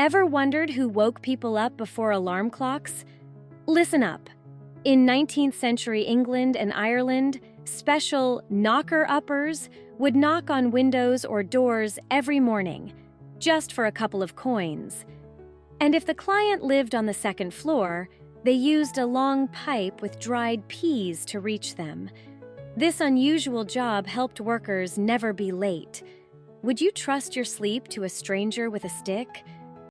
Ever wondered who woke people up before alarm clocks? Listen up. In 19th century England and Ireland, special knocker-uppers would knock on windows or doors every morning, just for a couple of coins. And if the client lived on the second floor, they used a long pipe with dried peas to reach them. This unusual job helped workers never be late. Would you trust your sleep to a stranger with a stick?